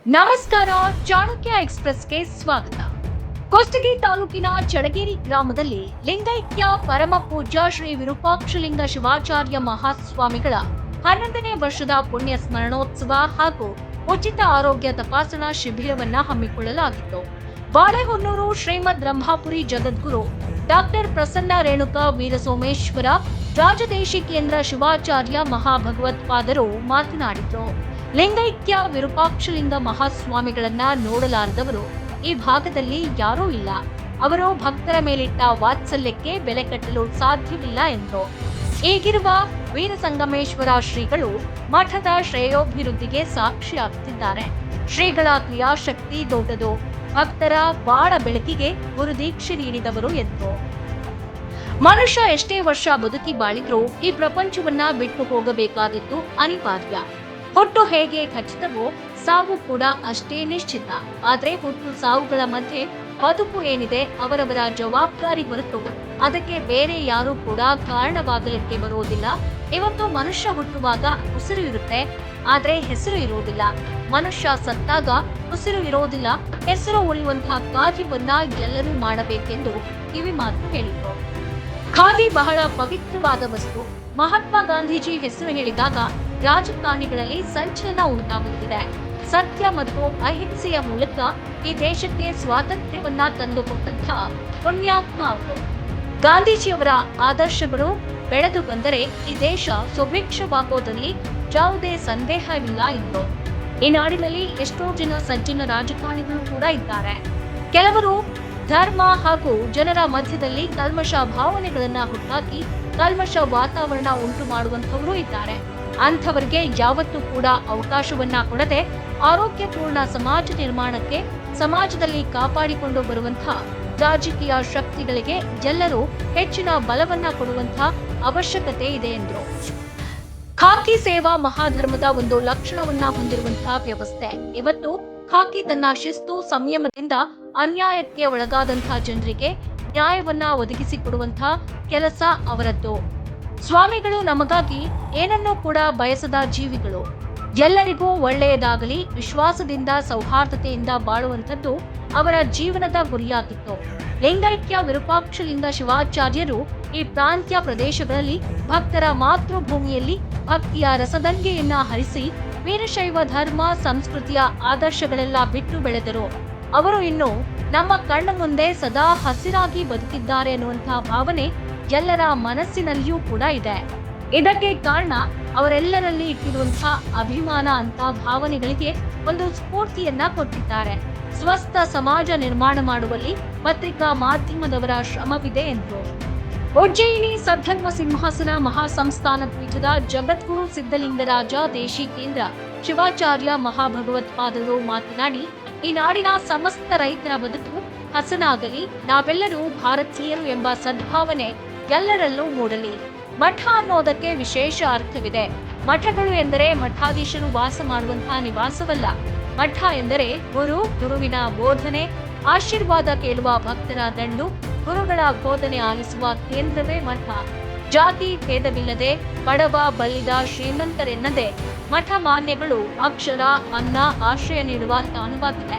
ನಮಸ್ಕಾರ. ಚಾಣಕ್ಯ ಎಕ್ಸ್‌ಪ್ರೆಸ್‌ಗೆ ಸ್ವಾಗತ. ಕುಷ್ಟಗಿ ತಾಲೂಕಿನ ಚಳಗೇರಿ ಗ್ರಾಮದಲ್ಲಿ ಲಿಂಗೈಕ್ಯ ಪರಮ ಪೂಜ್ಯ ಶ್ರೀ ವಿರೂಪಾಕ್ಷಲಿಂಗ ಶಿವಾಚಾರ್ಯ ಮಹಾಸ್ವಾಮಿಗಳ 11ನೇ ವರ್ಷದ ಪುಣ್ಯ ಸ್ಮರಣೋತ್ಸವ ಹಾಗೂ ಉಚಿತ ಆರೋಗ್ಯ ತಪಾಸಣಾ ಶಿಬಿರವನ್ನ ಹಮ್ಮಿಕೊಳ್ಳಲಾಗಿತ್ತು. ಬಾಳೆಹೊನ್ನೂರು ಶ್ರೀಮದ್ ರಂಭಾಪುರಿ ಜಗದ್ಗುರು ಡಾಕ್ಟರ್ ಪ್ರಸನ್ನ ರೇಣುಕಾ ವೀರಸೋಮೇಶ್ವರ ರಾಜದೇಶಿಕೇಂದ್ರ ಶಿವಾಚಾರ್ಯ ಮಹಾಭಗವತ್ಪಾದರು ಮಾತನಾಡಿದರು. ಲಿಂಗೈಕ್ಯ ವಿರೂಪಾಕ್ಷಲಿಂಗ ಮಹಾಸ್ವಾಮಿಗಳನ್ನ ನೋಡಲಾರದವರು ಈ ಭಾಗದಲ್ಲಿ ಯಾರೂ ಇಲ್ಲ. ಅವರು ಭಕ್ತರ ಮೇಲಿಟ್ಟ ವಾತ್ಸಲ್ಯಕ್ಕೆ ಬೆಲೆ ಕಟ್ಟಲು ಸಾಧ್ಯವಿಲ್ಲ ಎಂದರು. ಈಗಿರುವ ವೀರಸಂಗಮೇಶ್ವರ ಶ್ರೀಗಳು ಮಠದ ಶ್ರೇಯೋಭಿವೃದ್ಧಿಗೆ ಸಾಕ್ಷಿಯಾಗುತ್ತಿದ್ದಾರೆ. ಶ್ರೀಗಳ ಕ್ರಿಯಾಶಕ್ತಿ ದೊಡ್ಡದು. ಭಕ್ತರ ಬಾಳ ಬೆಳಕಿಗೆ ಗುರುದೀಕ್ಷೆ ನೀಡಿದವರು ಎಂದರು. ಮನುಷ್ಯ ಎಷ್ಟೇ ವರ್ಷ ಬದುಕಿ ಬಾಳಿದ್ರೂ ಈ ಪ್ರಪಂಚವನ್ನ ಬಿಟ್ಟು ಹೋಗಬೇಕಾದದ್ದು ಅನಿವಾರ್ಯ. ಹುಟ್ಟು ಹೇಗೆ ಖಚಿತವೋ ಸಾವು ಕೂಡ ಅಷ್ಟೇ ನಿಶ್ಚಿತ. ಆದ್ರೆ ಹುಟ್ಟು ಸಾವುಗಳ ಮಧ್ಯೆ ಬದುಕು ಏನಿದೆ ಅವರವರ ಜವಾಬ್ದಾರಿ ಹೊರತು ಅದಕ್ಕೆ ಬೇರೆ ಯಾರೂ ಕೂಡ ಕಾರಣವಾಗಲಿಕ್ಕೆ ಬರೋದಿಲ್ಲ. ಇವತ್ತು ಮನುಷ್ಯ ಹುಟ್ಟುವಾಗ ಉಸಿರು ಇರುತ್ತೆ, ಆದ್ರೆ ಹೆಸರು ಇರುವುದಿಲ್ಲ. ಮನುಷ್ಯ ಸತ್ತಾಗ ಉಸಿರು ಇರೋದಿಲ್ಲ, ಹೆಸರು ಉಳಿಯುವಂತಹ ಕಾರ್ಯವನ್ನ ಎಲ್ಲರೂ ಮಾಡಬೇಕೆಂದು ಕಿವಿ ಮಾತು ಹೇಳಿದರು. ಖಾದಿ ಬಹಳ ಪವಿತ್ರವಾದ ವಸ್ತು. ಮಹಾತ್ಮ ಗಾಂಧೀಜಿ ಹೆಸರು ಹೇಳಿದಾಗ ರಾಜಕಾರಣಿಗಳಲ್ಲಿ ಸಂಚಲನ ಉಂಟಾಗುತ್ತಿದೆ. ಸತ್ಯ ಮತ್ತು ಅಹಿಂಸೆಯ ಮೂಲಕ ಈ ದೇಶಕ್ಕೆ ಸ್ವಾತಂತ್ರ್ಯವನ್ನ ತಂದುಕೊಟ್ಟಂತಹ ಪುಣ್ಯಾತ್ಮ ಅವರು. ಗಾಂಧೀಜಿಯವರ ಆದರ್ಶಗಳು ಬೆಳೆದು ಬಂದರೆ ಈ ದೇಶ ಸುಭಿಕ್ಷವಾಗೋದಲ್ಲಿ ಯಾವುದೇ ಸಂದೇಹವಿಲ್ಲ ಎಂದರು. ಈ ನಾಡಿನಲ್ಲಿ ಎಷ್ಟೋ ಜನ ಸಜ್ಜನ ರಾಜಕಾರಣಿಗಳು ಕೂಡ ಇದ್ದಾರೆ. ಕೆಲವರು ಧರ್ಮ ಹಾಗೂ ಜನರ ಮಧ್ಯದಲ್ಲಿ ಕಲ್ಮಶ ಭಾವನೆಗಳನ್ನ ಹುಟ್ಟಾಕಿ ಕಲ್ಮಶ ವಾತಾವರಣ ಉಂಟು ಮಾಡುವಂತವರು ಇದ್ದಾರೆ. ಅಂಥವರಿಗೆ ಯಾವತ್ತೂ ಕೂಡ ಅವಕಾಶವನ್ನ ಕೊಡದೆ ಆರೋಗ್ಯಪೂರ್ಣ ಸಮಾಜ ನಿರ್ಮಾಣಕ್ಕೆ ಸಮಾಜದಲ್ಲಿ ಕಾಪಾಡಿಕೊಂಡು ಬರುವಂತಹ ರಾಜಕೀಯ ಶಕ್ತಿಗಳಿಗೆ ಎಲ್ಲರೂ ಹೆಚ್ಚಿನ ಬಲವನ್ನ ಕೊಡುವಂತಹ ಅವಶ್ಯಕತೆ ಇದೆ ಎಂದರು. ಖಾಕಿ ಸೇವಾ ಮಹಾಧರ್ಮದ ಒಂದು ಲಕ್ಷಣವನ್ನ ಹೊಂದಿರುವಂತಹ ವ್ಯವಸ್ಥೆ. ಇವತ್ತು ಖಾಕಿ ತನ್ನ ಶಿಸ್ತು ಸಂಯಮದಿಂದ ಅನ್ಯಾಯಕ್ಕೆ ಒಳಗಾದಂತಹ ಜನರಿಗೆ ನ್ಯಾಯವನ್ನ ಒದಗಿಸಿಕೊಡುವಂತಹ ಕೆಲಸ ಅವರದ್ದು. ಸ್ವಾಮಿಗಳು ನಮಗಾಗಿ ಏನನ್ನೂ ಕೂಡ ಬಯಸದ ಜೀವಿಗಳು. ಎಲ್ಲರಿಗೂ ಒಳ್ಳೆಯದಾಗಲಿ, ವಿಶ್ವಾಸದಿಂದ ಸೌಹಾರ್ದತೆಯಿಂದ ಬಾಳುವಂಥದ್ದು ಅವರ ಜೀವನದ ಗುರಿಯಾಗಿತ್ತು. ಲಿಂಗೈಕ್ಯ ವಿರೂಪಾಕ್ಷಲಿಂಗ ಶಿವಾಚಾರ್ಯರು ಈ ಪ್ರಾಂತ್ಯ ಪ್ರದೇಶಗಳಲ್ಲಿ ಭಕ್ತರ ಮಾತೃಭೂಮಿಯಲ್ಲಿ ಭಕ್ತಿಯ ರಸದಂಗೆಯನ್ನ ಹರಿಸಿ ವೀರಶೈವ ಧರ್ಮ ಸಂಸ್ಕೃತಿಯ ಆದರ್ಶಗಳೆಲ್ಲ ಬಿಟ್ಟು ಬೆಳೆದರು. ಅವರು ಇನ್ನು ನಮ್ಮ ಕಣ್ಣ ಮುಂದೆ ಸದಾ ಹಸಿರಾಗಿ ಬದುಕಿದ್ದಾರೆ ಎನ್ನುವಂತಹ ಭಾವನೆ ಎಲ್ಲರ ಮನಸ್ಸಿನಲ್ಲಿಯೂ ಕೂಡ ಇದೆ. ಇದಕ್ಕೆ ಕಾರಣ ಅವರೆಲ್ಲರಲ್ಲಿ ಇಟ್ಟಿರುವಂತಹ ಅಭಿಮಾನ ಅಂತ ಭಾವನೆಗಳಿಗೆ ಒಂದು ಸ್ಫೂರ್ತಿಯನ್ನ ಕೊಟ್ಟಿದ್ದಾರೆ. ಸ್ವಸ್ಥ ಸಮಾಜ ನಿರ್ಮಾಣ ಮಾಡುವಲ್ಲಿ ಪತ್ರಿಕಾ ಮಾಧ್ಯಮದವರ ಶ್ರಮವಿದೆ ಎಂದರು. ಉಜ್ಜಯಿನಿ ಸದ್ಧರ್ಮ ಸಿಂಹಾಸನ ಮಹಾಸಂಸ್ಥಾನ ಪೀಠದ ಜಗದ್ಗುರು ಸಿದ್ಧಲಿಂಗರಾಜ ದೇಶಿಕೇಂದ್ರ ಶಿವಾಚಾರ್ಯ ಮಹಾಭಗವತ್ಪಾದರು ಮಾತನಾಡಿ, ಈ ನಾಡಿನ ಸಮಸ್ತ ರೈತರ ಬದುಕು ಹಸನಾಗಲಿ, ನಾವೆಲ್ಲರೂ ಭಾರತೀಯರು ಎಂಬ ಸದ್ಭಾವನೆ ಎಲ್ಲರಲ್ಲೂ ಮೂಡಲಿ. ಮಠ ಅನ್ನೋದಕ್ಕೆ ವಿಶೇಷ ಅರ್ಥವಿದೆ. ಮಠಗಳು ಎಂದರೆ ಮಠಾಧೀಶರು ವಾಸ ಮಾಡುವಂತಹ ನಿವಾಸವಲ್ಲ. ಮಠ ಎಂದರೆ ಗುರುವಿನ ಬೋಧನೆ, ಆಶೀರ್ವಾದ ಕೇಳುವ ಭಕ್ತರ ದಂಡು, ಗುರುಗಳ ಬೋಧನೆ ಆಲಿಸುವ ಕೇಂದ್ರವೇ ಮಠ. ಜಾತಿ ಭೇದವಿಲ್ಲದೆ ಬಡವ ಬಲ್ಲಿದ ಶ್ರೀಮಂತರೆನ್ನದೆ ಮಠ ಮಾನ್ಯಗಳು ಅಕ್ಷರ ಅನ್ನ ಆಶ್ರಯ ನೀಡುವ ತಾಣವಾಗಿದೆ.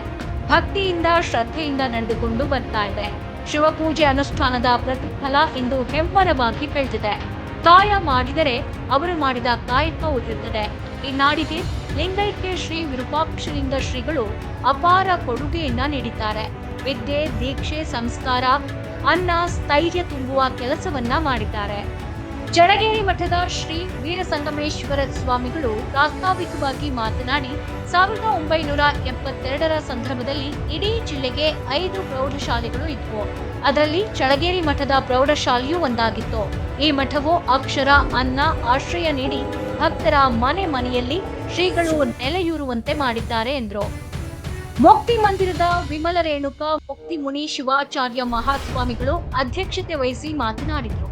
ಭಕ್ತಿಯಿಂದ ಶ್ರದ್ಧೆಯಿಂದ ನಡೆದುಕೊಂಡು ಬರ್ತಾ ಇದೆ. ಶಿವಪೂಜೆ ಅನುಷ್ಠಾನದ ಪ್ರತಿಫಲ ಇಂದು ಹೆಮ್ಮರವಾಗಿ ಬೆಳೆದಿದೆ. ಕಾಯ ಮಾಡಿದರೆ ಅವರು ಮಾಡಿದ ಕಾಯಕ ಉಳಿಯುತ್ತದೆ. ಈ ನಾಡಿಗೆ ಲಿಂಗೈಕ್ಯ ಶ್ರೀ ವಿರೂಪಾಕ್ಷಲಿಂಗ ಶ್ರೀಗಳು ಅಪಾರ ಕೊಡುಗೆಯನ್ನ ನೀಡಿದ್ದಾರೆ. ವಿದ್ಯೆ, ದೀಕ್ಷೆ, ಸಂಸ್ಕಾರ, ಅನ್ನ, ಸ್ಥೈರ್ಯ ತುಂಬುವ ಕೆಲಸವನ್ನ ಮಾಡಿದ್ದಾರೆ. ಚಳಗೇರಿ ಮಠದ ಶ್ರೀ ವೀರಸಂಗಮೇಶ್ವರ ಸ್ವಾಮಿಗಳು ಪ್ರಾಸ್ತಾವಿಕವಾಗಿ ಮಾತನಾಡಿ, 1972ರ ಸಂದರ್ಭದಲ್ಲಿ ಇಡೀ ಜಿಲ್ಲೆಗೆ 5 ಪ್ರೌಢಶಾಲೆಗಳು ಇದ್ವು. ಅದರಲ್ಲಿ ಚಳಗೇರಿ ಮಠದ ಪ್ರೌಢಶಾಲೆಯೂ ಒಂದಾಗಿತ್ತು. ಈ ಮಠವು ಅಕ್ಷರ, ಅನ್ನ, ಆಶ್ರಯ ನೀಡಿ ಭಕ್ತರ ಮನೆ ಮನೆಯಲ್ಲಿ ಶ್ರೀಗಳು ನೆಲೆಯೂರುವಂತೆ ಮಾಡಿದ್ದಾರೆ ಎಂದರು. ಮುಕ್ತಿ ಮಂದಿರದ ವಿಮಲ ರೇಣುಕಾ ಮುಕ್ತಿ ಮುನಿ ಶಿವಾಚಾರ್ಯ ಮಹಾಸ್ವಾಮಿಗಳು ಅಧ್ಯಕ್ಷತೆ ವಹಿಸಿ ಮಾತನಾಡಿದರು.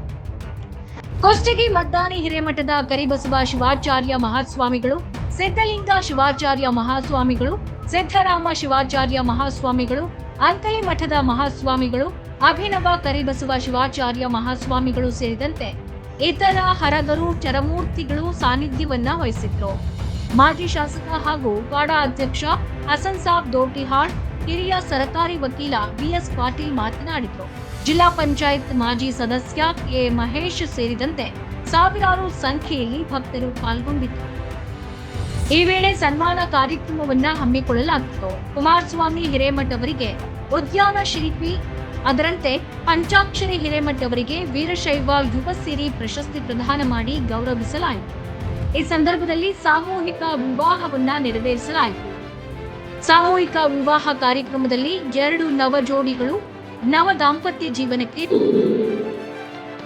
ಕುಷ್ಟಗಿ ಮದ್ದಾನಿ ಹಿರೇಮಠದ ಕರಿಬಸವ ಶಿವಾಚಾರ್ಯ ಮಹಾಸ್ವಾಮಿಗಳು, ಸಿದ್ಧಲಿಂಗ ಶಿವಾಚಾರ್ಯ ಮಹಾಸ್ವಾಮಿಗಳು, ಸಿದ್ದರಾಮ ಶಿವಾಚಾರ್ಯ ಮಹಾಸ್ವಾಮಿಗಳು, ಅಂಕಲಿ ಮಠದ ಮಹಾಸ್ವಾಮಿಗಳು, ಅಭಿನವ ಕರಿಬಸವ ಶಿವಾಚಾರ್ಯ ಮಹಾಸ್ವಾಮಿಗಳು ಸೇರಿದಂತೆ ಇತರ ಹರಗರು ಚರಮೂರ್ತಿಗಳು ಸಾನ್ನಿಧ್ಯವನ್ನ ವಹಿಸಿದ್ರು. ಮಾಜಿ ಶಾಸಕ ಹಾಗೂ ವಾಡಾ ಅಧ್ಯಕ್ಷ ಹಸನ್ ಸಾಬ್ ದೋಟಿಹಾಳ್, ಹಿರಿಯ ಸರಕಾರಿ ವಕೀಲ ಬಿಎಸ್ ಪಾಟೀಲ್ ಮಾತನಾಡಿದರು. ಜಿಲ್ಲಾ ಪಂಚಾಯತ್ ಮಾಜಿ ಸದಸ್ಯ ಕೆ ಮಹೇಶ್ ಸೇರಿದಂತೆ ಸಾವಿರಾರು ಸಂಖ್ಯೆಯಲ್ಲಿ ಭಕ್ತರು ಪಾಲ್ಗೊಂಡಿದ್ದರು. ಈ ವೇಳೆ ಸನ್ಮಾನ ಕಾರ್ಯಕ್ರಮವನ್ನ ಹಮ್ಮಿಕೊಳ್ಳಲಾಗಿತ್ತು. ಕುಮಾರಸ್ವಾಮಿ ಹಿರೇಮಠ್ ಅವರಿಗೆ ಉದ್ಯಾನ ಶಿಲ್ಪಿ, ಅದರಂತೆ ಪಂಚಾಕ್ಷರಿ ಹಿರೇಮಠ್ ಅವರಿಗೆ ವೀರಶೈವ ಯುವ ಸಿರಿ ಪ್ರಶಸ್ತಿ ಪ್ರದಾನ ಮಾಡಿ ಗೌರವಿಸಲಾಯಿತು. ಈ ಸಂದರ್ಭದಲ್ಲಿ ಸಾಮೂಹಿಕ ವಿವಾಹವನ್ನ ನೆರವೇರಿಸಲಾಯಿತು. ಸಾಮೂಹಿಕ ವಿವಾಹ ಕಾರ್ಯಕ್ರಮದಲ್ಲಿ 2 ನವ ಜೋಡಿಗಳು ನವ ದಾಂಪತ್ಯ ಜೀವನಕ್ಕೆ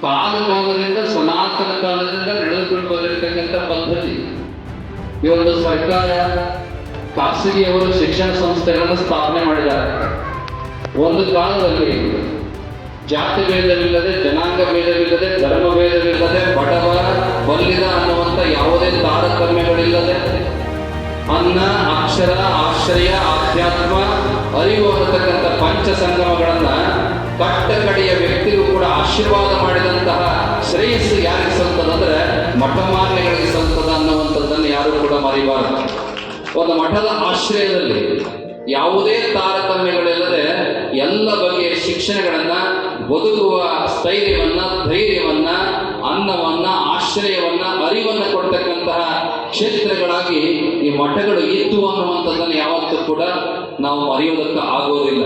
ಕಾಲದಿಂದ ಸನಾತನ ಕಾಲದಿಂದ ನಡೆದುಕೊಂಡು ಬಂದಿರತಕ್ಕಂಥ ಪದ್ಧತಿ. ಈ ಒಂದು ಸರ್ಕಾರ ಖಾಸಗಿಯವರು ಶಿಕ್ಷಣ ಸಂಸ್ಥೆಗಳನ್ನು ಸ್ಥಾಪನೆ ಮಾಡಿದ್ದಾರೆ. ಒಂದು ಕಾಲದಲ್ಲಿ ಜಾತಿ ಭೇದವಿಲ್ಲದೆ, ಜನಾಂಗ ಭೇದವಿಲ್ಲದೆ, ಧರ್ಮ ಭೇದವಿಲ್ಲದೆ, ಬಡವ ಬಲ್ಲಿದ ಅನ್ನುವಂಥ ಯಾವುದೇ ತಾರತಮ್ಯಗಳಿಲ್ಲದೆ ಅನ್ನ, ಅಕ್ಷರ, ಆಶ್ರಯ, ಆಧ್ಯಾತ್ಮ, ಅರಿವು ಅನ್ನತಕ್ಕಂಥ ಪಂಚ ಸಂಗಮಗಳನ್ನ ಕಟ್ಟಕಡೆಯ ವ್ಯಕ್ತಿಗೂ ಕೂಡ ಆಶೀರ್ವಾದ ಮಾಡಿದಂತಹ ಶ್ರೇಯಸ್ಸು ಯಾರಿಗೆ ಸಲ್ತದಂದ್ರೆ ಮಠಮಾನ್ಯಗಳಿಗೆ ಸಲ್ತದ ಅನ್ನುವಂಥದ್ದನ್ನು ಯಾರು ಕೂಡ ಮರಿಬಾರದು. ಒಂದು ಮಠದ ಆಶ್ರಯದಲ್ಲಿ ಯಾವುದೇ ತಾರತಮ್ಯಗಳಿಲ್ಲದೆ ಎಲ್ಲ ಬಗೆಯ ಶಿಕ್ಷಣಗಳನ್ನ, ಬದುಕುವ ಸ್ಥೈರ್ಯವನ್ನ, ಧೈರ್ಯವನ್ನ, ಅನ್ನವನ್ನ, ಆಶ್ರಯವನ್ನ, ಅರಿವನ್ನ ಕೊಡ್ತಕ್ಕಂತಹ ಕ್ಷೇತ್ರಗಳಾಗಿ ಈ ಮಠಗಳು ಇತ್ತು ಅನ್ನುವಂಥದ್ದನ್ನು ಯಾವತ್ತೂ ಕೂಡ ನಾವು ಮರೆಯುವುದಕ್ಕೆ ಆಗೋದಿಲ್ಲ.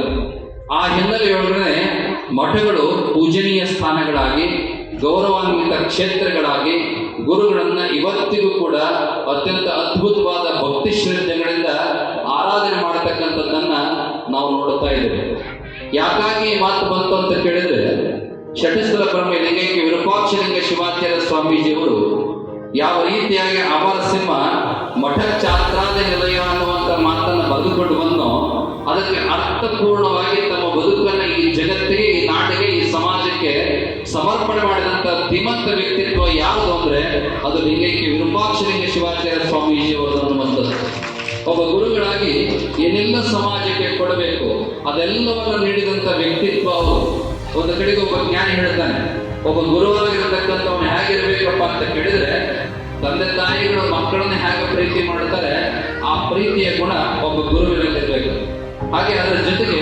ಆ ಹಿನ್ನೆಲೆಯೊಳಗಡೆ ಮಠಗಳು ಪೂಜನೀಯ ಸ್ಥಾನಗಳಾಗಿ, ಗೌರವಾನ್ವಿತ ಕ್ಷೇತ್ರಗಳಾಗಿ ಗುರುಗಳನ್ನ ಇವತ್ತಿಗೂ ಕೂಡ ಅತ್ಯಂತ ಅದ್ಭುತವಾದ ಭಕ್ತಿ ಶ್ರದ್ಧೆಗಳಿಂದ ಆರಾಧನೆ ಮಾಡತಕ್ಕಂಥದ್ದನ್ನ ನಾವು ನೋಡುತ್ತಾ ಇದ್ದೇವೆ. ಯಾಕಾಗಿ ಈ ಮಾತು ಬಂತು ಅಂತ ಕೇಳಿದ್ರೆ, ಷಟಸ್ಥಲ ಬ್ರಹ್ಮ ಲಿಂಗೈಕ್ಯ ವಿರೂಪಾಕ್ಷಲಿಂಗ ಶಿವಾಚಾರ್ಯ ಸ್ವಾಮೀಜಿಯವರು ಯಾವ ರೀತಿಯಾಗಿ ಅಮರಸಿಂಹ ಮಠ ಛಾತ್ರಾದಿ ನಿಲಯ ಅನ್ನುವಂಥ ಮಾತನ್ನು ಬರೆದುಕೊಂಡು ಬಂದೋ, ಅದಕ್ಕೆ ಅರ್ಥಪೂರ್ಣವಾಗಿ ತಮ್ಮ ಬದುಕನ್ನು ಈ ಜಗತ್ತಿಗೆ, ಈ ನಾಡಿಗೆ, ಈ ಸಮಾಜಕ್ಕೆ ಸಮರ್ಪಣೆ ಮಾಡಿದಂಥ ಧೀಮಂತ ವ್ಯಕ್ತಿತ್ವ ಯಾವುದು ಅಂದ್ರೆ ಅದು ಲಿಂಗೈಕ್ಯ ವಿರೂಪಾಕ್ಷಲಿಂಗ ಶಿವಾಚಾರ್ಯ ಸ್ವಾಮೀಜಿಯವರು ಅನ್ನುವಂಥದ್ದು. ಒಬ್ಬ ಗುರುಗಳಾಗಿ ಏನೆಲ್ಲ ಸಮಾಜಕ್ಕೆ ಕೊಡಬೇಕು ಅದೆಲ್ಲವನ್ನು ನೀಡಿದಂಥ ವ್ಯಕ್ತಿತ್ವ ಅವರು. ಒಂದು ಕಡೆಗೆ ಒಬ್ಬ ಜ್ಞಾನಿ ಹೇಳ್ತಾನೆ, ಒಬ್ಬ ಗುರುವಾಗಿರತಕ್ಕಂಥವನು ಹೇಗಿರ್ಬೇಕಪ್ಪ ಅಂತ ಕೇಳಿದ್ರೆ, ತಂದೆ ತಾಯಿಗಳು ಮಕ್ಕಳನ್ನ ಹೇಗೆ ಪ್ರೀತಿ ಮಾಡ್ತಾರೆ ಆ ಪ್ರೀತಿಯ ಗುಣ ಒಬ್ಬ ಗುರುವಿನಲ್ಲಿರ್ಬೇಕು. ಹಾಗೆ ಅದರ ಜೊತೆಗೆ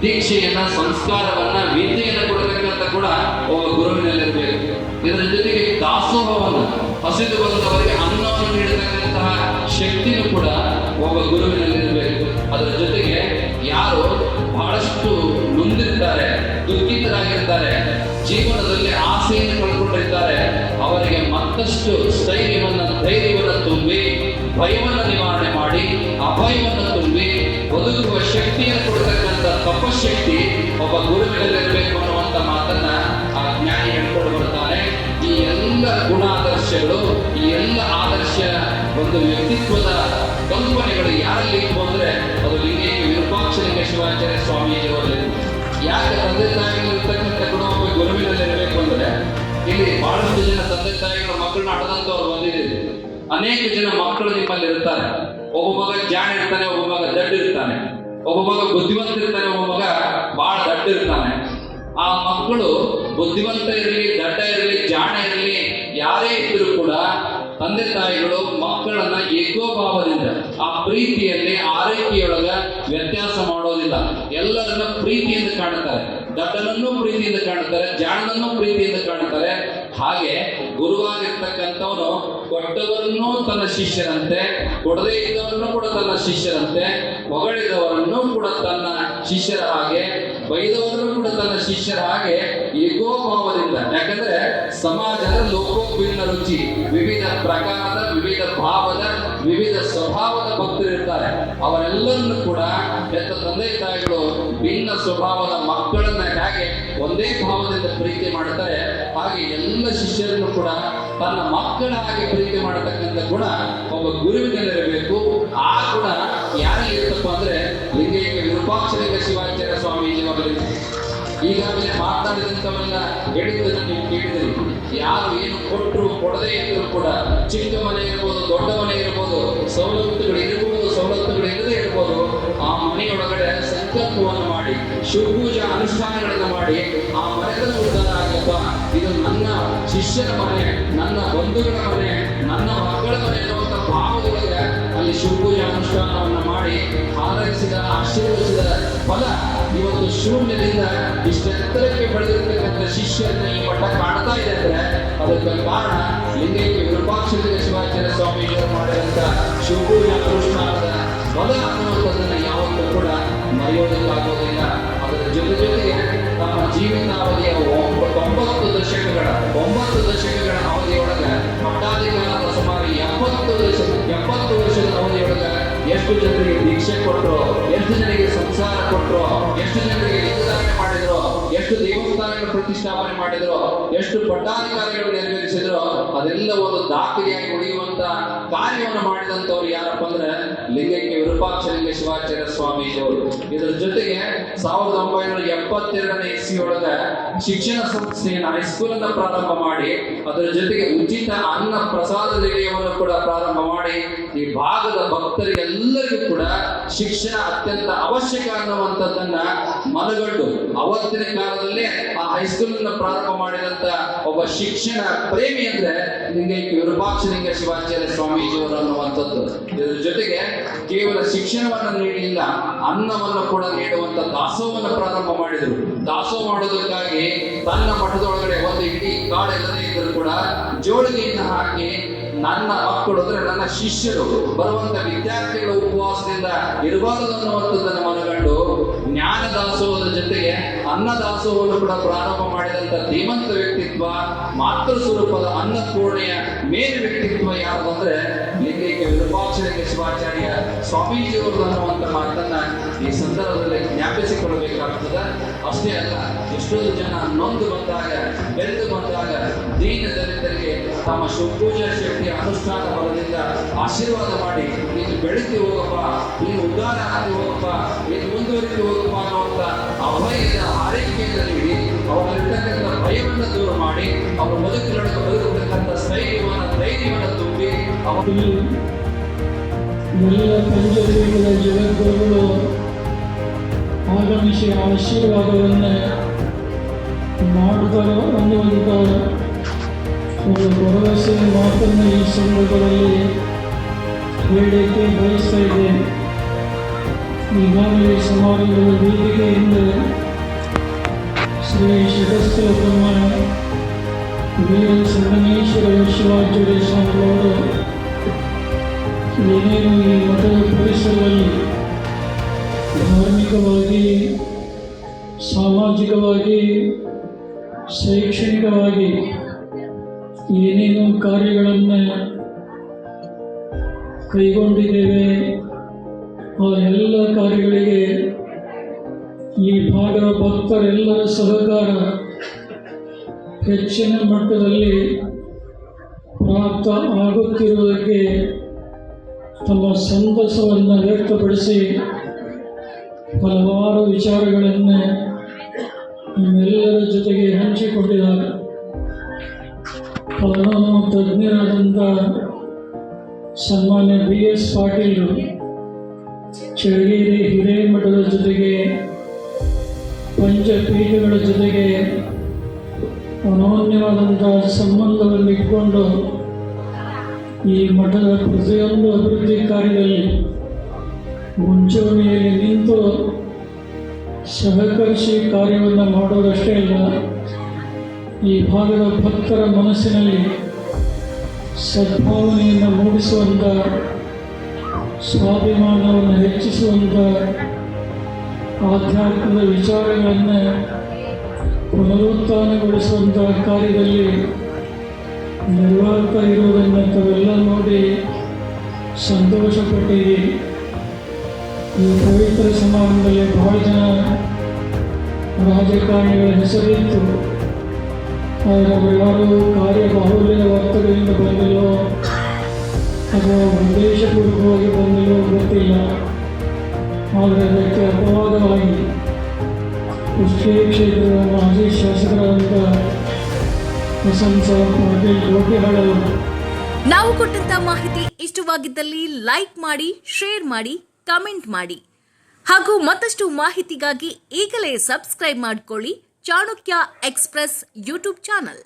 ದೀಕ್ಷೆಯನ್ನ, ಸಂಸ್ಕಾರವನ್ನ, ವಿದ್ಯೆಯನ್ನು ಕೊಡತಕ್ಕಂಥ ಗುಣ ಒಬ್ಬ ಗುರುವಿನಲ್ಲಿರ್ಬೇಕು. ಇದರ ಜೊತೆಗೆ ದಾಸೋಹವನ್ನು, ಹಸಿದು ಬಂದವರಿಗೆ ಅನ್ನವನ್ನು ನೀಡತಕ್ಕಂತಹ ಶಕ್ತಿನೂ ಕೂಡ ಒಬ್ಬ ಗುರುವಿನಲ್ಲಿರಬೇಕು. ಅದರ ಜೊತೆಗೆ ಯಾರು ಬಹಳಷ್ಟು ನೊಂದಿರ್ತಾರೆ, ದುಃಖಿತರಾಗಿರ್ತಾರೆ, ಜೀವನದಲ್ಲಿ ಆಸೆಯನ್ನು ಕಳ್ಕೊಂಡಿರ್ತಾರೆ, ಅವರಿಗೆ ಮತ್ತಷ್ಟು ಸ್ಥೈರ್ಯವನ್ನ, ಧೈರ್ಯವನ್ನು ತುಂಬಿ, ಭಯವನ್ನು ನಿವಾರಣೆ ಮಾಡಿ, ಅಭಯವನ್ನು ತುಂಬಿ, ಬದುಕುವ ಶಕ್ತಿಯನ್ನು ಕೊಡತಕ್ಕಂಥ ತಪಶಕ್ತಿ ಒಬ್ಬ ಗುರುವಿನಲ್ಲಿರಬೇಕು ಅನ್ನುವಂಥ ಮಾತನ್ನ ಆ ಜ್ಞಾನಿ ಹೇಳ್ಕೊಂಡು ಬರ್ತಾನೆ. ಈ ಎಲ್ಲ ಗುಣಾದರ್ಶಗಳು, ಈ ಎಲ್ಲ ಆದರ್ಶ ಒಂದು ವ್ಯಕ್ತಿತ್ವದ ಕಲ್ಪನೆಗಳು ಯಾರಲ್ಲಿ ಇತ್ತು ಅಂದ್ರೆ ಅದು ಲಿಂಗೈಕ್ಯ ವಿರೂಪಾಕ್ಷಲಿಂಗ ಶಿವಾಚಾರ್ಯ ಸ್ವಾಮೀಜಿಯವರಲ್ಲಿ. ಯಾಕೆ ತಂದೆ ತಾಯಿಗಳಿರ್ತಕ್ಕಂಥ ಗುಣ ಒಬ್ಬ ಗುರುವಿನಲ್ಲಿರಬೇಕು ಅಂದ್ರೆ, ಇಲ್ಲಿ ಬಹಳಷ್ಟು ಜನ ತಂದೆ ತಾಯಿಗಳು ಮಕ್ಕಳನ್ನ ಹಠದಂತವ್ರು ಬಂದಿದ್ದೀರಿ. ಅನೇಕ ಜನ ಮಕ್ಕಳು ನಿಮ್ಮಲ್ಲಿ ಇರ್ತಾರೆ. ಒಬ್ಬ ಮಗ ಜಾಣ ಇರ್ತಾನೆ, ಒಬ್ಬ ಮಗ ದಡ್ಡ ಇರ್ತಾನೆ, ಒಬ್ಬ ಮಗ ಬುದ್ಧಿವಂತ ಇರ್ತಾನೆ, ಒಬ್ಬ ಮಗ ಬಹಳ ದಡ್ಡ ಇರ್ತಾನೆ. ಆ ಮಕ್ಕಳು ಬುದ್ಧಿವಂತ ಇರಲಿ, ದಡ್ಡ ಇರಲಿ, ಜಾಣ ಇರಲಿ, ಯಾರೇ ಇದ್ರೂ ಕೂಡ ತಂದೆ ತಾಯಿಗಳು ಮಕ್ಕಳನ್ನ ಏಕೋಭಾವದಿಂದ, ಆ ಪ್ರೀತಿಯಲ್ಲಿ, ಆರೈಕೆಯೊಳಗ ವ್ಯತ್ಯಾಸ ಮಾಡೋದಿಲ್ಲ. ಎಲ್ಲರನ್ನ ಪ್ರೀತಿಯಿಂದ ಕಾಣುತ್ತಾರೆ. ದಡ್ಡನನ್ನು ಪ್ರೀತಿಯಿಂದ ಕಾಣುತ್ತಾರೆ, ಜಾಣನನ್ನು ಪ್ರೀತಿಯಿಂದ ಕಾಣುತ್ತಾರೆ. ಹಾಗೆ ಗುರುವಾಗಿರ್ತಕ್ಕಂಥವನು ಕೊಟ್ಟವರನ್ನು ತನ್ನ ಶಿಷ್ಯರಂತೆ, ಕೊಡದೇ ಇದ್ದವರನ್ನು ಕೂಡ ತನ್ನ ಶಿಷ್ಯರಂತೆ, ಹೊಗಳಿದವರನ್ನು ಕೂಡ ತನ್ನ ಶಿಷ್ಯರ ಹಾಗೆ, ಬೈದವರನ್ನು ಕೂಡ ತನ್ನ ಶಿಷ್ಯರ ಹಾಗೆ ಏಕೋಭಾವದಿಂದ. ಯಾಕಂದ್ರೆ ಸಮಾಜದ ಲೋಕೋಭಿನ್ನ ರುಚಿ, ವಿವಿಧ ಪ್ರಕಾರದ, ವಿವಿಧ ಭಾವದ, ವಿವಿಧ ಸ್ವಭಾವದ ಭಕ್ತರು ಇರ್ತಾರೆ. ಅವರೆಲ್ಲರನ್ನು ಕೂಡ ಹೆತ್ತ ತಂದೆ ತಾಯಿಗಳು ಭಿನ್ನ ಸ್ವಭಾವದ ಮಕ್ಕಳನ್ನ ಹೇಗೆ ಒಂದೇ ಭಾವದಿಂದ ಪ್ರೀತಿ ಮಾಡ್ತಾರೆ, ಹಾಗೆ ಎಲ್ಲ ಶಿಷ್ಯರನ್ನು ಕೂಡ ತನ್ನ ಮಕ್ಕಳ ಹಾಗೆ ಪ್ರೀತಿ ಮಾಡತಕ್ಕಂಥ ಗುಣ ಒಬ್ಬ ಗುರುವಿನಲ್ಲಿರಬೇಕು. ಆ ಗುಣ ಯಾರಿಗೆ ಇರುತ್ತಪ್ಪ ಅಂದ್ರೆ ಲಿಂಗೈಕ್ಯ ವಿರೂಪಾಕ್ಷಲಿಂಗ ಶಿವಾಚಾರ್ಯ ಸ್ವಾಮೀಜಿಯವರಲ್ಲಿ. ಈಗಾಗಲೇ ಮಾತನಾಡಿದಂಥವೆಲ್ಲ ಹೇಳಿದ್ದನ್ನು ನೀವು ಕೇಳಿದಿರಿ. ಯಾರು ಏನು ಕೊಟ್ಟರು, ಕೊಡದೇ ಇದ್ದರೂ ಕೂಡ, ಚಿಕ್ಕ ಮನೆ ಇರ್ಬೋದು, ದೊಡ್ಡ ಮನೆ ಇರ್ಬೋದು, ಸವಲತ್ತುಗಳು ಇರ್ಬೋದು, ಸವಲತ್ತುಗಳು ಇಲ್ಲದೆ ಇರ್ಬೋದು, ಆ ಮನೆಯೊಳಗಡೆ ಸಂಕಲ್ಪವನ್ನು ಮಾಡಿ, ಶಿವಪೂಜಾ ಅನುಷ್ಠಾನಗಳನ್ನು ಮಾಡಿ, ಆ ಮನೆಗಳ ಉದ್ಧಾರ ಆಗಪ್ಪ, ಇದು ನನ್ನ ಶಿಷ್ಯರ ಮನೆ, ನನ್ನ ಬಂಧುಗಳ ಮನೆ, ನನ್ನ ಮಕ್ಕಳ ಮನೆ ಅನ್ನುವಂಥ ಭಾವದೊಳಗೆ ಶಿವಪೂಜೆ ಅನುಷ್ಠಾನವನ್ನು ಮಾಡಿ ಹಾರೈಸಿದ ಆಶೀರ್ವದಿಸಿದ ಫಲ ಇವತ್ತು ಶೂನ್ಯದಿಂದ ಇಷ್ಟೆತ್ತರಕ್ಕೆ ಬೆಳೆದಿರ್ತಕ್ಕಂಥ ಶಿಷ್ಯರನ್ನ ಈ ಮಠ ಕಾಣ್ತಾ ಇದೆ ಅಂದ್ರೆ ಅದಕ್ಕೆ ಕಾರಣ ಲಿಂಗೈಕ್ಯ ವಿರೂಪಾಕ್ಷಲಿಂಗ ಶಿವಾಚಾರ್ಯ ಸ್ವಾಮೀಜಿಯವರು ಮಾಡಿದಂತ ಶಿವಪೂಜೆ ಅನುಷ್ಠಾನದ ಫಲ ಅನ್ನುವಂಥದ್ದನ್ನು ಯಾವತ್ತೂ ಕೂಡ ಮರೆಯೋದಕ್ಕಾಗೋದಿಲ್ಲ. ಅದರ ಜೊತೆಗೆ ತಮ್ಮ ಜೀವಿತಾವಧಿಯ 9 ದಶಕಗಳ ಅವಧಿಯೊಳಗೆ ಮಠಾಧಿಕಾರದ ಸುಮಾರು 70 ವರ್ಷದ ಅವಧಿಯೊಳಗೆ ಎಷ್ಟು ಜನರಿಗೆ ದೀಕ್ಷೆ ಕೊಟ್ಟರು, ಎಷ್ಟು ಜನರಿಗೆ ಸಂಸಾರ ಕೊಟ್ಟರು, ಎಷ್ಟು ಜನರಿಗೆ ಲಿಂಗಧಾರಣೆ ಮಾಡಿದ್ರು, ಎಷ್ಟು ದೇವಸ್ಥಾನಗಳ ಪ್ರತಿಷ್ಠಾಪನೆ ಮಾಡಿದ್ರು, ಎಷ್ಟು ಪಟ್ಟಾಧಿಕಾರಿಗಳು ನೆರವೇರಿಸಿದ್ರು, ಅದೆಲ್ಲವನ್ನು ದಾಖಲೆಯಾಗಿ ಉಳಿಯುವಂತ ಕಾರ್ಯವನ್ನು ಮಾಡಿದಂತವ್ರು ಯಾರಪ್ಪ ಅಂದ್ರೆ ಲಿಂಗೈಕ್ಯ ವಿರೂಪಾಕ್ಷಲಿಂಗ ಶಿವಾಚಾರ್ಯ ಸ್ವಾಮೀಜಿಯವರು. ಇದರ ಜೊತೆಗೆ 1972ನೇ ಇಸ್ವಿಯೊಳಗ ಶಿಕ್ಷಣ ಸಂಸ್ಥೆಯನ್ನು ಹೈಸ್ಕೂಲ್ ಅನ್ನ ಪ್ರಾರಂಭ ಮಾಡಿ ಅದರ ಜೊತೆಗೆ ಉಚಿತ ಅನ್ನ ಪ್ರಸಾದ ನಿಲಯವನ್ನು ಕೂಡ ಪ್ರಾರಂಭ ಮಾಡಿ ಈ ಭಾಗದ ಭಕ್ತರಿಗೆಲ್ಲರಿಗೂ ಕೂಡ ಶಿಕ್ಷಣ ಅತ್ಯಂತ ಅವಶ್ಯಕ ಅನ್ನುವಂಥದ್ದನ್ನ ಮನಗಂಡು ಅವತ್ತಿನ ಕಾಲದಲ್ಲೇ ಆ ಹೈಸ್ಕೂಲ್ ಅನ್ನ ಪ್ರಾರಂಭ ಮಾಡಿದಂತ ಒಬ್ಬ ಶಿಕ್ಷಣ ಪ್ರೇಮಿ ಅಂದ್ರೆ ಲಿಂಗೈಕ್ಯ ವಿರೂಪಾಕ್ಷಲಿಂಗ ಶಿವಾಚಾರ್ಯ ಸ್ವಾಮೀಜಿಯವರು ಅನ್ನುವಂಥದ್ದು. ಇದರ ಜೊತೆಗೆ ಕೇವಲ ಶಿಕ್ಷಣವನ್ನು ನೀಡಲಿಲ್ಲ, ಅನ್ನವನ್ನು ಕೂಡ ನೀಡುವಂತ ದಾಸೋಹವನ್ನು ಪ್ರಾರಂಭ ಮಾಡಿದರು. ದಾಸೋಹ ಮಾಡೋದಕ್ಕಾಗಿ ತನ್ನ ಮಠದೊಳಗಡೆ ಒಂದು ಇಡೀ ಕಾಡೆಲ್ಲದೆ ಇದ್ದರೂ ಕೂಡ ಜೋಳಿಗೆಯನ್ನು ಹಾಕಿ ನನ್ನ ಮಕ್ಕಳು ಅಂದ್ರೆ ನನ್ನ ಶಿಷ್ಯರು ಬರುವಂತ ವಿದ್ಯಾರ್ಥಿಗಳ ಉಪವಾಸದಿಂದ ಇರಬಾರದು ಅನ್ನುವಂಥದ್ದನ್ನು ಮನಗಂಡು ಜ್ಞಾನ ದಾಸೋಹದ ಜೊತೆಗೆ ಅನ್ನ ದಾಸೋಹವನ್ನು ಕೂಡ ಪ್ರಾರಂಭ ಮಾಡಿದಂತ ಧೀಮಂತ ವ್ಯಕ್ತಿತ್ವ, ಮಾತೃ ಸ್ವರೂಪದ ಅನ್ನಪೂರ್ಣೆಯ ಮೇಲು ವ್ಯಕ್ತಿತ್ವ ಯಾರು ಅಂದ್ರೆ ಲಿಂಗೈಕ್ಯ ವಿರೂಪಾಕ್ಷಲಿಂಗ ಶಿವಾಚಾರ್ಯ ಸ್ವಾಮೀಜಿಯವರು ಅನ್ನುವಂತ ಮಾತನ್ನ ಈ ಸಂದರ್ಭದಲ್ಲಿ ಜ್ಞಾಪಿಸಿಕೊಳ್ಳಬೇಕಾಗ್ತದೆ. ಅಷ್ಟೇ ಅಲ್ಲ, ಎಷ್ಟೊಂದು ಜನ ನೊಂದು ಬಂದಾಗ, ಬೆಳೆದು ಬಂದಾಗ ದೀನ ದಲಿತರಿಗೆ ತಮ್ಮ ಶಿವಪೂಜಾ ಶಕ್ತಿಯ ಅನುಷ್ಠಾನ ಬಲದಿಂದ ಆಶೀರ್ವಾದ ಮಾಡಿ ನೀನು ಬೆಳೀತಿ ಹೋಗಪ್ಪ, ನೀನು ಉದ್ಧಾರ ಆಗಿ ಹೋಗಪ್ಪ, ನೀನು ಮುಂದುವರಿದು ಹೋಗಪ್ಪ ಅನ್ನುವಂತ ಅಭಯದ ಆರೈಕೆಯನ್ನು ನೀಡಿ ಅವರಲ್ಲಿರ್ತಕ್ಕಂಥ ಭಯವನ್ನು ದೂರ ಮಾಡಿ ಅವರ ಬದುಕಿನೊಳಗೆ ಬದುಕತಕ್ಕಂಥ ಧೈರ್ಯವನ್ನು ತುಂಬಿ ಎಲ್ಲ ಪಂಚಭೂತದ ಜಗದ್ಗುರುಗಳು ಆಗಮಿಸಿ ಆಶೀರ್ವಾದವನ್ನು ಮಾಡ್ತಾರೆ ಅನ್ನುವಂಥ ಒಂದು ಭರವಸೆ ಮಾತನ್ನು ಈ ಸಂದರ್ಭದಲ್ಲಿ ಹೇಳಲಿಕ್ಕೆ ಬಯಸ್ತಾ ಇದ್ದೇನೆ. ಈಗಾಗಲೇ ಸಮಾರಂಭದ ವೇದಿಕೆಯಿಂದ ಶ್ರೀ ಶಿರಸ್ತ್ರ ಬ್ರಹ್ಮ ವೀರ ಸಂಗಮೇಶ್ವರ ಶಿವಾಚಾರ್ಯ ಸ್ವಾಮಿಯವರು ಏನೇನು ಈ ಮಠದ ಪರಿಸರದಲ್ಲಿ ಧಾರ್ಮಿಕವಾಗಿ, ಸಾಮಾಜಿಕವಾಗಿ, ಶೈಕ್ಷಣಿಕವಾಗಿ ಏನೇನು ಕಾರ್ಯಗಳನ್ನು ಕೈಗೊಂಡಿದ್ದೇವೆ ಆ ಎಲ್ಲ ಕಾರ್ಯಗಳಿಗೆ ಈ ಭಾಗದ ಭಕ್ತರೆಲ್ಲರ ಸಹಕಾರ ಹೆಚ್ಚಿನ ಮಟ್ಟದಲ್ಲಿ ಪ್ರಾಪ್ತ ಆಗುತ್ತಿರುವುದಕ್ಕೆ ತಮ್ಮ ಸಂತಸವನ್ನು ವ್ಯಕ್ತಪಡಿಸಿ ಹಲವಾರು ವಿಚಾರಗಳನ್ನು ನಮ್ಮೆಲ್ಲರ ಜೊತೆಗೆ ಹಂಚಿಕೊಂಡಿದ್ದಾರೆ. ಕಾನೂನು ತಜ್ಞರಾದಂಥ ಸನ್ಮಾನ್ಯ BS ಪಾಟೀಲ್ ಚಳಗೇರಿ ಹಿರೇಮಠದ ಜೊತೆಗೆ ಪಂಚಪೀಠಗಳ ಜೊತೆಗೆ ಅನನ್ಯವಾದಂಥ ಸಂಬಂಧವನ್ನು ಇಟ್ಕೊಂಡು ಈ ಮಠದ ಪ್ರತಿಯೊಂದು ಅಭಿವೃದ್ಧಿ ಕಾರ್ಯದಲ್ಲಿ ಮುಂಚೂಣಿಯಲ್ಲಿ ನಿಂತು ಸಹಕರಿಸಿ ಕಾರ್ಯವನ್ನು ಮಾಡೋದಷ್ಟೇ ಅಲ್ಲ, ಈ ಭಾಗದ ಭಕ್ತರ ಮನಸ್ಸಿನಲ್ಲಿ ಸದ್ಭಾವನೆಯನ್ನು ಮೂಡಿಸುವಂಥ, ಸ್ವಾಭಿಮಾನವನ್ನು ಹೆಚ್ಚಿಸುವಂಥ ಆಧ್ಯಾತ್ಮದ ವಿಚಾರಗಳನ್ನು ಪುನರುತ್ಥಾನಗೊಳಿಸುವಂಥ ಕಾರ್ಯದಲ್ಲಿ ನಿರ್ವಾಹಕ ಇರುವುದನ್ನು ತಾವೆಲ್ಲ ನೋಡಿ ಸಂತೋಷಪಟ್ಟಿರಿ. ಈ ಪವಿತ್ರ ಸಮಾರಂಭದಲ್ಲಿ ಬಹಳ ಜನ ರಾಜಕಾರಣಿಗಳ ಹೆಸರಿತ್ತು, ಆದರೆ ಅವರೆಲ್ಲರೂ ಕಾರ್ಯಬಾಹುಲ್ಯದ ವರ್ತನೆಯಿಂದ ಬಂದಿಲ್ಲೋ ಅಥವಾ ಉದ್ದೇಶಪೂರ್ವಕವಾಗಿ ಬಂದಿಲ್ಲೋ ಗೊತ್ತಿಲ್ಲ. ಆದರೆ ಅದಕ್ಕೆ ಅಪವಾದವಾಗಿ ಕುಷ್ಟಗಿ ಕ್ಷೇತ್ರದ ಮಾಜಿ ಶಾಸಕರಾದಂಥ ವಸಂತ ಪಾಟೀಲ್ ಜೋಟಿಹಾಳ್ ಅವರು. ನಾವು ಕೊಟ್ಟಂತ ಮಾಹಿತಿ ಇಷ್ಟವಾಗಿದ್ದಲ್ಲಿ ಲೈಕ್ ಮಾಡಿ, ಶೇರ್ ಮಾಡಿ, ಕಮೆಂಟ್ ಮಾಡಿ ಹಾಗೂ ಮತ್ತಷ್ಟು ಮಾಹಿತಿಗಾಗಿ ಈಗಲೇ ಸಬ್ಸ್ಕ್ರೈಬ್ ಮಾಡಿಕೊಳ್ಳಿ ಚಾಣಕ್ಯ ಎಕ್ಸ್‌ಪ್ರೆಸ್ ಯೂಟ್ಯೂಬ್ ಚಾನಲ್.